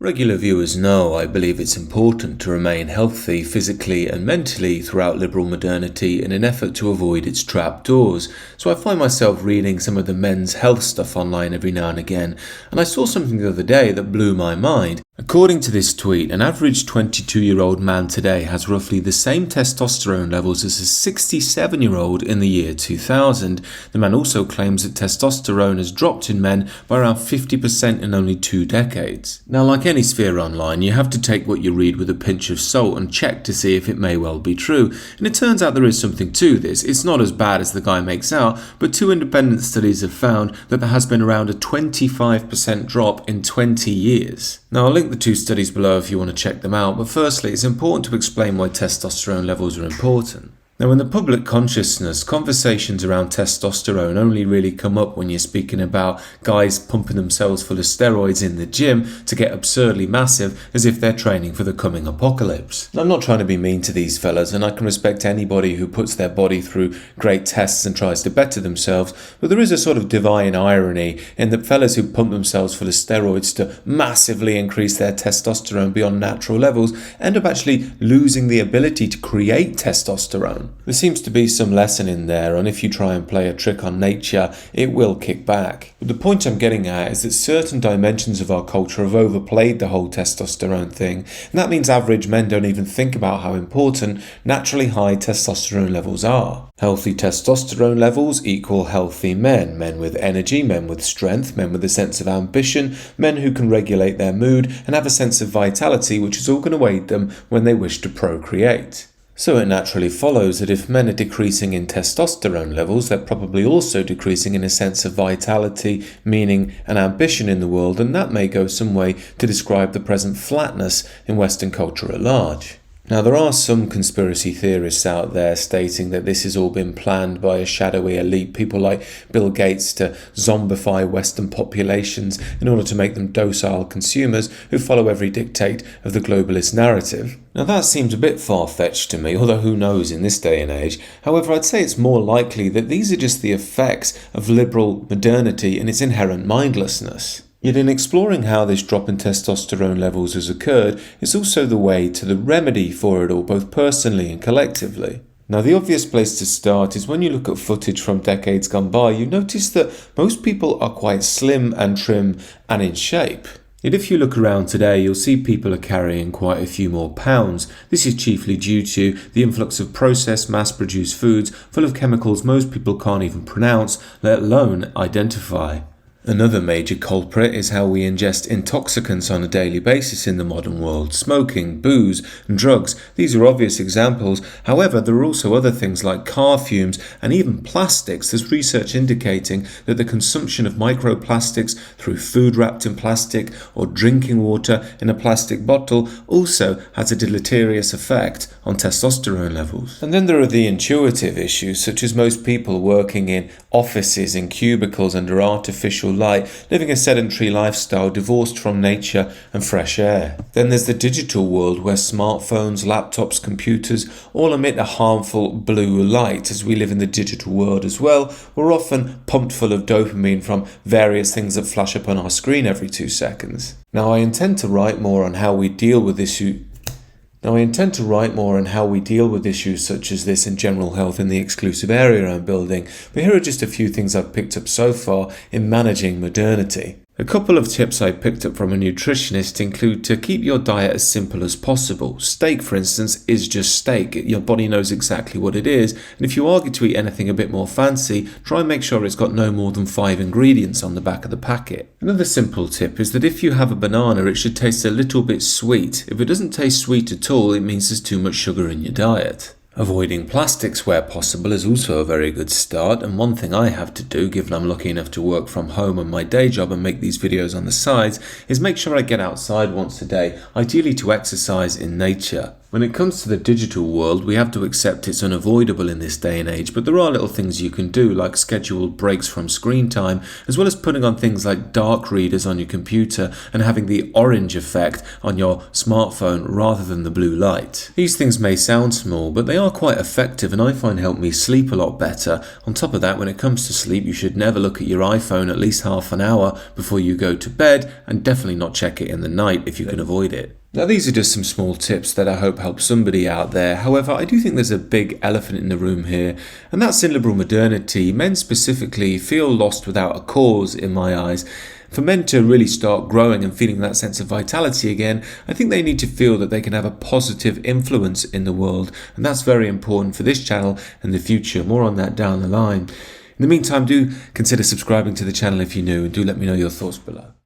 Regular viewers know I believe it's important to remain healthy physically and mentally throughout liberal modernity in an effort to avoid its trapdoors, so I find myself reading some of the men's health stuff online every now and again, and I saw something the other day that blew my mind. According to this tweet, an average 22-year-old man today has roughly the same testosterone levels as a 67-year-old in the year 2000. The man also claims that testosterone has dropped in men by around 50% in only 2 decades. Now, like any sphere online, you have to take what you read with a pinch of salt and check to see if it may well be true. And it turns out there is something to this. It's not as bad as the guy makes out, but 2 independent studies have found that there has been around a 25% drop in 20 years. Now, I'll link the 2 studies below if you want to check them out, but firstly, it's important to explain why testosterone levels are important. Now, in the public consciousness, conversations around testosterone only really come up when you're speaking about guys pumping themselves full of steroids in the gym to get absurdly massive as if they're training for the coming apocalypse. Now, I'm not trying to be mean to these fellas, and I can respect anybody who puts their body through great tests and tries to better themselves, but there is a sort of divine irony in that fellas who pump themselves full of steroids to massively increase their testosterone beyond natural levels end up actually losing the ability to create testosterone. There seems to be some lesson in there on if you try and play a trick on nature, it will kick back. But the point I'm getting at is that certain dimensions of our culture have overplayed the whole testosterone thing, and that means average men don't even think about how important naturally high testosterone levels are. Healthy testosterone levels equal healthy men, men with energy, men with strength, men with a sense of ambition, men who can regulate their mood and have a sense of vitality which is all going to aid them when they wish to procreate. So it naturally follows that if men are decreasing in testosterone levels, they're probably also decreasing in a sense of vitality, meaning and ambition in the world, and that may go some way to describe the present flatness in Western culture at large. Now, there are some conspiracy theorists out there stating that this has all been planned by a shadowy elite, people like Bill Gates, to zombify Western populations in order to make them docile consumers who follow every dictate of the globalist narrative. Now, that seems a bit far-fetched to me, although who knows in this day and age. However, I'd say it's more likely that these are just the effects of liberal modernity and its inherent mindlessness. Yet in exploring how this drop in testosterone levels has occurred, it's also the way to the remedy for it all, both personally and collectively. Now, the obvious place to start is when you look at footage from decades gone by, you notice that most people are quite slim and trim and in shape. Yet if you look around today, you'll see people are carrying quite a few more pounds. This is chiefly due to the influx of processed, mass-produced foods full of chemicals most people can't even pronounce, let alone identify. Another major culprit is how we ingest intoxicants on a daily basis in the modern world. Smoking, booze, and drugs, these are obvious examples. However, there are also other things like car fumes and even plastics. There's research indicating that the consumption of microplastics through food wrapped in plastic or drinking water in a plastic bottle also has a deleterious effect on testosterone levels. And then there are the intuitive issues, such as most people working in offices, in cubicles under artificial light, living a sedentary lifestyle divorced from nature and fresh air. Then there's the digital world where smartphones, laptops, computers all emit a harmful blue light. As we live in the digital world as well, we're often pumped full of dopamine from various things that flash up on our screen every 2 seconds. Now, I intend to write more on how we deal with issues such as this in general health in the exclusive area I'm building, but here are just a few things I've picked up so far in managing modernity. A couple of tips I picked up from a nutritionist include to keep your diet as simple as possible. Steak, for instance, is just steak. Your body knows exactly what it is, and if you argue to eat anything a bit more fancy, try and make sure it's got no more than 5 ingredients on the back of the packet. Another simple tip is that if you have a banana, it should taste a little bit sweet. If it doesn't taste sweet at all, it means there's too much sugar in your diet. Avoiding plastics where possible is also a very good start, and one thing I have to do, given I'm lucky enough to work from home on my day job and make these videos on the sides, is make sure I get outside once a day, ideally to exercise in nature. When it comes to the digital world, we have to accept it's unavoidable in this day and age, but there are little things you can do, like scheduled breaks from screen time, as well as putting on things like dark readers on your computer and having the orange effect on your smartphone rather than the blue light. These things may sound small, but they are quite effective and I find help me sleep a lot better. On top of that, when it comes to sleep, you should never look at your iPhone at least half an hour before you go to bed, and definitely not check it in the night if you can avoid it. Now, these are just some small tips that I hope help somebody out there. However, I do think there's a big elephant in the room here, and that's in liberal modernity. Men specifically feel lost without a cause, in my eyes. For men to really start growing and feeling that sense of vitality again, I think they need to feel that they can have a positive influence in the world, and that's very important for this channel and the future. More on that down the line. In the meantime, do consider subscribing to the channel if you're new, and do let me know your thoughts below.